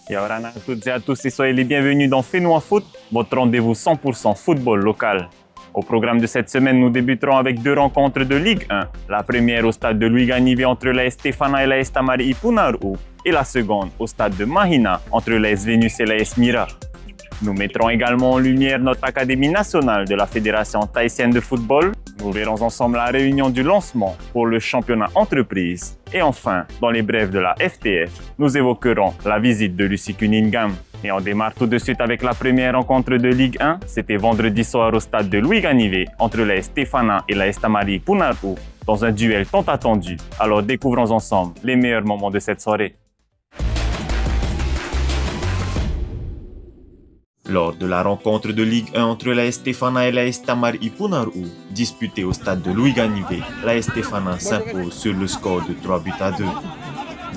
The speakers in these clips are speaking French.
Yaorana à toutes et à tous et soyez les bienvenus dans Fais-nous un foot, votre rendez-vous 100% football local. Au programme de cette semaine, nous débuterons avec deux rencontres de Ligue 1. La première au stade de Louis Ganivé entre l'AS Stefana et l'AS Tamari Ipunaru et la seconde au stade de Mahina entre l'AS Vénus et l'AS Mira. Nous mettrons également en lumière notre Académie nationale de la Fédération thaïsienne de football. Nous verrons ensemble la réunion du lancement pour le championnat entreprise. Et enfin, dans les brèves de la FTF, nous évoquerons la visite de Lucie Cunningham. Et on démarre tout de suite avec la première rencontre de Ligue 1. C'était vendredi soir au stade de Louis Ganivé entre l'AS Stefana et l'AS Tamari Ipunaru dans un duel tant attendu. Alors découvrons ensemble les meilleurs moments de cette soirée. Lors de la rencontre de Ligue 1 entre l'AS Stefana et l'AS Tamari Ipunaru, disputée au stade de Louis Ganivé, l'AS Stefana s'impose sur le score de 3-2.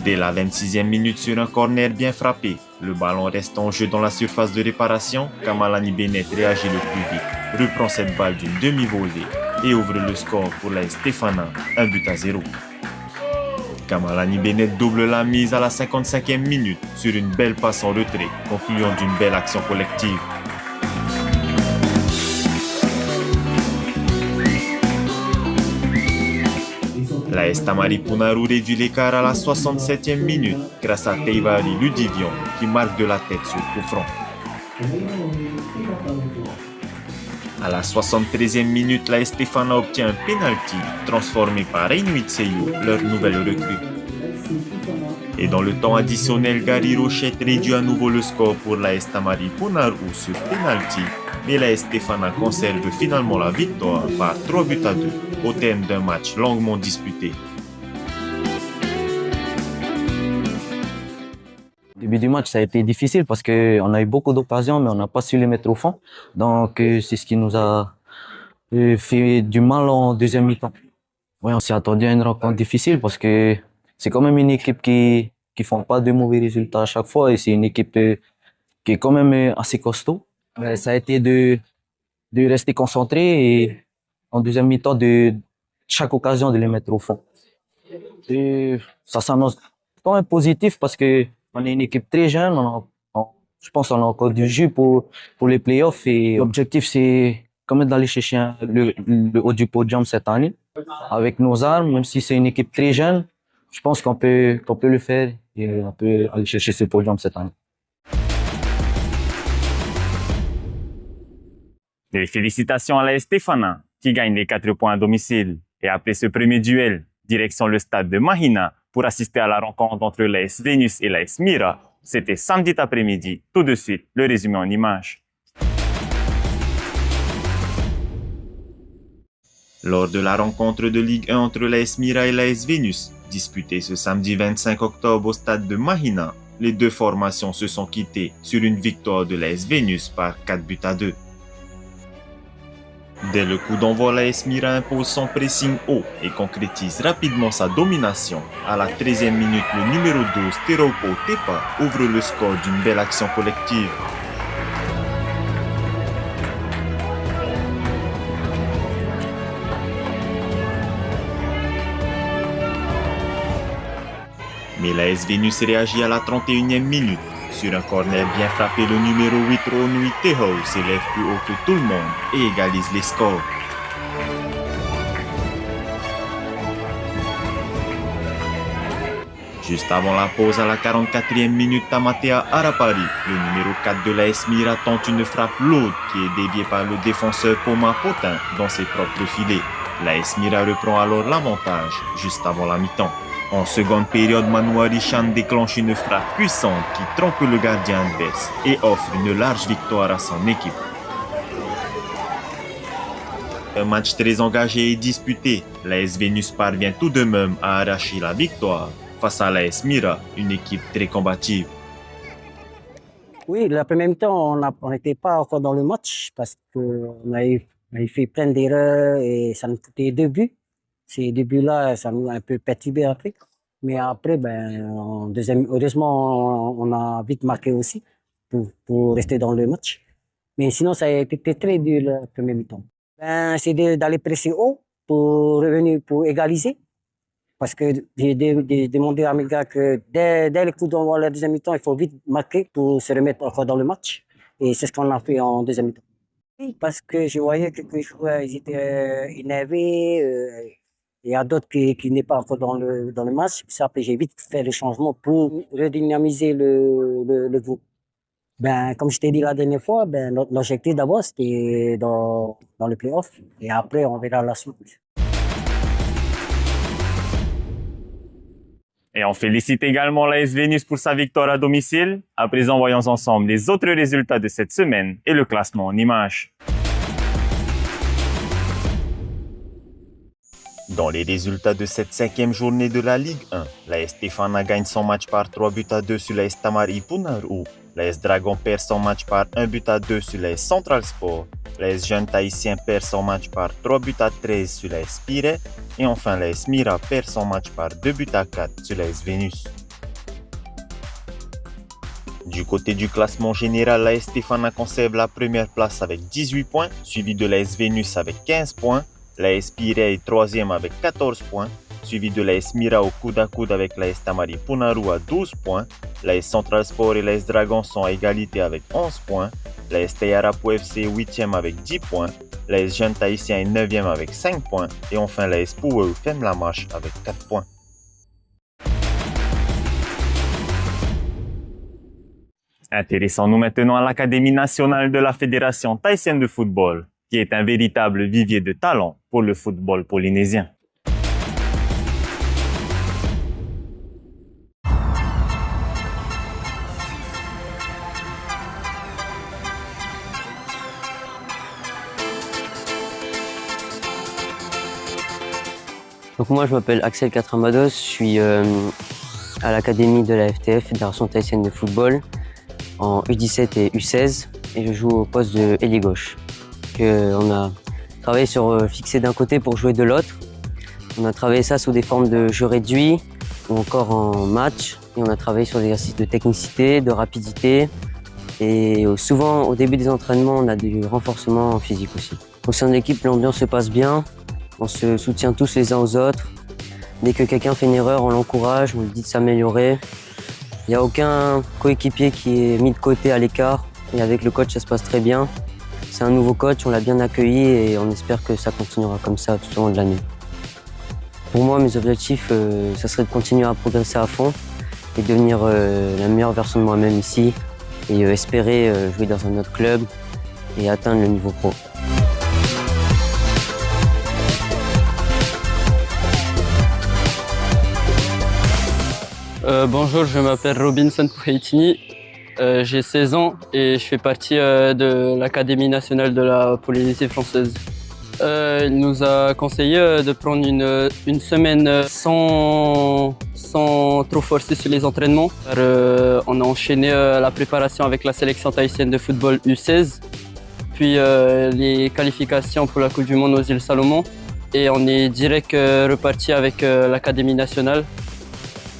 Dès la 26e minute sur un corner bien frappé, le ballon reste en jeu dans la surface de réparation, Kamalani Bennett réagit le plus vite, reprend cette balle d'une demi-volée et ouvre le score pour l'AS Stefana, 1-0. Kamalani Bennett double la mise à la 55e minute sur une belle passe en retrait, concluant d'une belle action collective. L'AS Tamari Ipunaru réduit l'écart à la 67e minute grâce à Teivari Ludivion qui marque de la tête sur coup franc. À la 73e minute, l'AS Stefana obtient un penalty transformé par Inuit Seiyuu, leur nouvelle recrue. Et dans le temps additionnel, Gary Rochette réduit à nouveau le score pour l'AS Tamari Ipunaru sur penalty, mais l'AS Stefana conserve finalement la victoire par 3-2 au terme d'un match longuement disputé. Au début du match, ça a été difficile parce qu'on a eu beaucoup d'occasions, mais on n'a pas su les mettre au fond. Donc, c'est ce qui nous a fait du mal en deuxième mi-temps. Ouais, on s'est attendu à une rencontre difficile parce que c'est quand même une équipe qui font pas de mauvais résultats à chaque fois et c'est une équipe qui est quand même assez costaud. Ça a été de rester concentré et en deuxième mi-temps, de chaque occasion de les mettre au fond. Et ça s'annonce quand même positif parce que on est une équipe très jeune. Je pense qu'on a encore du jus pour les playoffs et l'objectif c'est quand même d'aller chercher le haut du podium cette année. Avec nos armes, même si c'est une équipe très jeune, je pense qu'on peut le faire et on peut aller chercher ce podium cette année. Et félicitations à l'AS Stefana qui gagne les 4 points à domicile. Et après ce premier duel, direction le stade de Mahina pour assister à la rencontre entre l'AS Vénus et l'AS Mira. C'était samedi après-midi. Tout de suite, le résumé en images. Lors de la rencontre de Ligue 1 entre l'AS Mira et l'AS Vénus, disputée ce samedi 25 octobre au stade de Mahina, les deux formations se sont quittées sur une victoire de l'AS Vénus par 4-2. Dès le coup d'envoi, l'AS Mira impose son pressing haut et concrétise rapidement sa domination. À la 13e minute, le numéro 12, Teropo Tepa, ouvre le score d'une belle action collective. Mais l'AS Vénus réagit à la 31e minute. Sur un corner bien frappé, le numéro 8, Ronui Teho, s'élève plus haut que tout le monde et égalise les scores. Juste avant la pause, à la 44e minute, Tamatea Arapari, le numéro 4 de l'AS Mira, tente une frappe lourde qui est déviée par le défenseur Poma Potin dans ses propres filets. L'AS Mira reprend alors l'avantage juste avant la mi-temps. En seconde période, Manuari Chan déclenche une frappe puissante qui trompe le gardien adverse et offre une large victoire à son équipe. Un match très engagé et disputé, l'AS Vénus parvient tout de même à arracher la victoire face à l'AS Mira, une équipe très combative. Oui, la première mi-temps, on n'était pas encore dans le match parce qu'on avait fait plein d'erreurs et ça nous coûtait 2 buts. Ces débuts-là, ça nous a un peu perturbé après. Mais après, heureusement, on a vite marqué aussi pour rester dans le match. Mais sinon, ça a été très dur le premier mi-temps. C'est d'aller presser haut pour revenir, pour égaliser. Parce que j'ai demandé à mes gars que dès le coup d'envoi, la deuxième mi-temps, il faut vite marquer pour se remettre encore dans le match. Et c'est ce qu'on a fait en deuxième mi-temps. Oui, parce que je voyais que les joueurs ils étaient énervés. Il y a d'autres qui n'est pas encore dans le match. Ça, j'ai vite fait le changement pour redynamiser le groupe. Ben, comme je t'ai dit la dernière fois, ben, l'objectif d'abord, c'était dans le play-off. Et après, on verra la suite. Et on félicite également l'AS Vénus pour sa victoire à domicile. À présent, voyons ensemble les autres résultats de cette semaine et le classement en images. Dans les résultats de cette 5e journée de la Ligue 1, l'AS Stéphana gagne son match par 3-2 sur l'AS Tamari Punaru. L'AS Dragon perd son match par 1-2 sur l'AS Central Sport. L'AS Jeune Tahitien perd son match par 3-13 sur l'AS Piret. Et enfin, l'AS Mira perd son match par 2-4 sur l'AS Vénus. Du côté du classement général, l'AS Stéphana conserve la première place avec 18 points, suivi de l'AS Vénus avec 15 points. L'AS Piret est 3e avec 14 points, suivi de l'AS Mira au coude à coude avec l'AS Tamari Punaru à 12 points. L'AS Central Sport et l'AS Dragon sont à égalité avec 11 points. L'AS Tayarapo FC est 8e avec 10 points. L'AS Jeune Tahitien est 9e avec 5 points. Et enfin l'AS Power ferme la marche avec 4 points. Intéressons-nous maintenant à l'Académie nationale de la Fédération tahitienne de football, qui est un véritable vivier de talent pour le football polynésien. Donc moi je m'appelle Axel Catramados, je suis à l'académie de la FTF, Fédération tahitienne de football, en U17 et U16 et je joue au poste de ailier gauche. On a travaillé sur fixer d'un côté pour jouer de l'autre. On a travaillé ça sous des formes de jeu réduit ou encore en match et on a travaillé sur des exercices de technicité, de rapidité et souvent au début des entraînements on a du renforcement physique aussi. Au sein de l'équipe l'ambiance se passe bien. On se soutient tous les uns aux autres. Dès que quelqu'un fait une erreur, on l'encourage, on lui dit de s'améliorer. Il n'y a aucun coéquipier qui est mis de côté à l'écart. Et avec le coach, ça se passe très bien. C'est un nouveau coach, on l'a bien accueilli et on espère que ça continuera comme ça tout au long de l'année. Pour moi, mes objectifs, ça serait de continuer à progresser à fond et devenir la meilleure version de moi-même ici et espérer jouer dans un autre club et atteindre le niveau pro. Bonjour, je m'appelle Robinson Pouhaitini, j'ai 16 ans et je fais partie de l'Académie nationale de la Polynésie française. Il nous a conseillé de prendre une semaine sans trop forcer sur les entraînements. On a enchaîné la préparation avec la sélection tahitienne de football U16, puis les qualifications pour la Coupe du Monde aux îles Salomon et on est direct reparti avec l'Académie nationale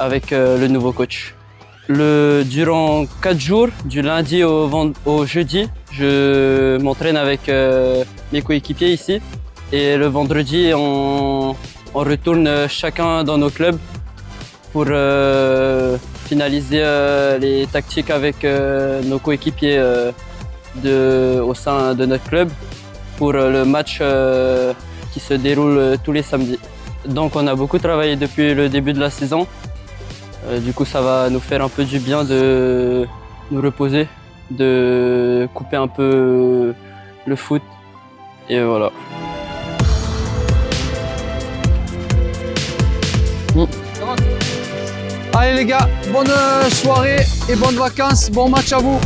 avec le nouveau coach. Durant 4 jours, du lundi au jeudi, je m'entraîne avec mes coéquipiers ici. Et le vendredi, on retourne chacun dans nos clubs pour finaliser les tactiques avec nos coéquipiers au sein de notre club pour le match qui se déroule tous les samedis. Donc on a beaucoup travaillé depuis le début de la saison. Du coup, ça va nous faire un peu du bien de nous reposer, de couper un peu le foot. Et voilà. Allez les gars, bonne soirée et bonnes vacances. Bon match à vous.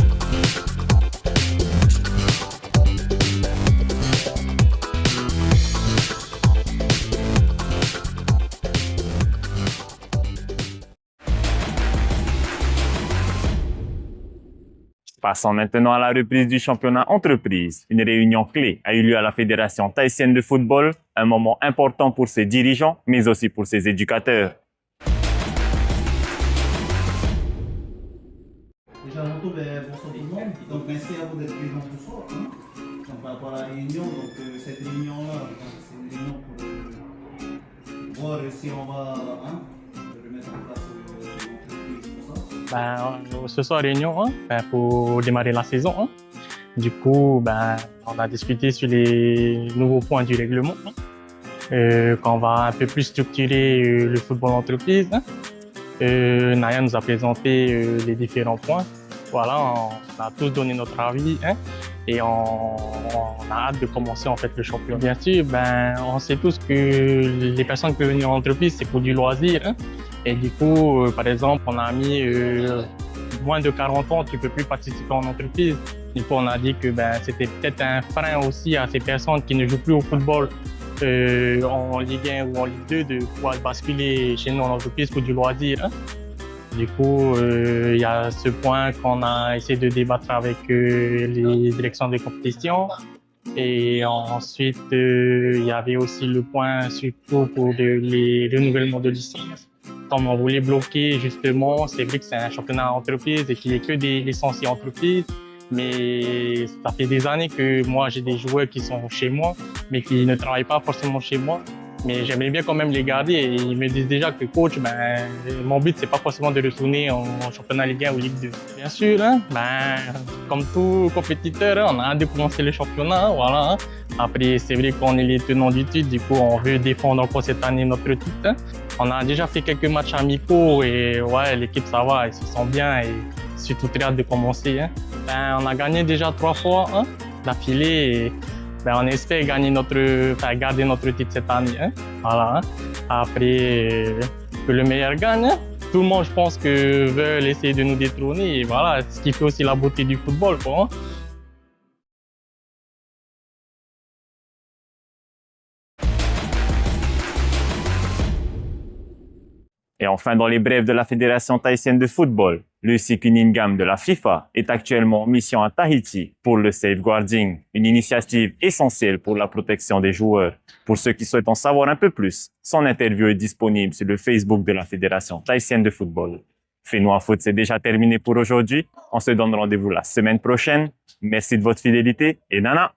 Passons maintenant à la reprise du championnat entreprise. Une réunion clé a eu lieu à la Fédération tahitienne de football, un moment important pour ses dirigeants, mais aussi pour ses éducateurs. Déjà avant tout, bonsoir tout le monde. Donc merci à vous d'être présents ce soir. Donc par rapport à la réunion, cette réunion-là, c'est une réunion pour voir si on va remettre en place l'entreprise, tout ça. Ce soir, réunion pour démarrer la saison. Du coup, on a discuté sur les nouveaux points du règlement. Qu'on va un peu plus structurer le football entreprise. Naya nous a présenté les différents points. Voilà, on a tous donné notre avis et on a hâte de commencer en fait le championnat. Bien sûr, on sait tous que les personnes qui peuvent venir en entreprise, c'est pour du loisir. Et du coup, par exemple, on a mis moins de 40 ans, tu peux plus participer en entreprise. Du coup, on a dit que c'était peut-être un frein aussi à ces personnes qui ne jouent plus au football en Ligue 1 ou en Ligue 2 de pouvoir basculer chez nous en entreprise pour du loisir. Du coup, il y a ce point qu'on a essayé de débattre avec les directions des compétitions. Et ensuite, il y avait aussi le point surtout pour les renouvellements de licences. Comme on voulait bloquer justement, c'est vrai que c'est un championnat entreprise et qu'il n'y ait que des licenciés entreprises. Mais ça fait des années que moi, j'ai des joueurs qui sont chez moi, mais qui ne travaillent pas forcément chez moi. Mais j'aimerais bien quand même les garder et ils me disent déjà que coach, mon but, c'est pas forcément de retourner en championnat Ligue 1 ou Ligue 2. Bien sûr, comme tout compétiteur, on a hâte de commencer le championnat, voilà. Après, c'est vrai qu'on est les tenants du titre, du coup, on veut défendre encore cette année notre titre. On a déjà fait quelques matchs amicaux et ouais, l'équipe, ça va, ils se sentent bien et je suis tout très hâte de commencer. On a gagné déjà 3 fois d'affilée. On espère garder notre titre cette année. Voilà. Après, que le meilleur gagne. Tout le monde, je pense, que veut essayer de nous détrôner. Et voilà, ce qui fait aussi la beauté du football, quoi. Et enfin, dans les brèves de la Fédération tahitienne de football, le Sikuningam de la FIFA est actuellement en mission à Tahiti pour le safeguarding, une initiative essentielle pour la protection des joueurs. Pour ceux qui souhaitent en savoir un peu plus, son interview est disponible sur le Facebook de la Fédération tahitienne de football. Fais-nous un foot, c'est déjà terminé pour aujourd'hui. On se donne rendez-vous la semaine prochaine. Merci de votre fidélité et nana!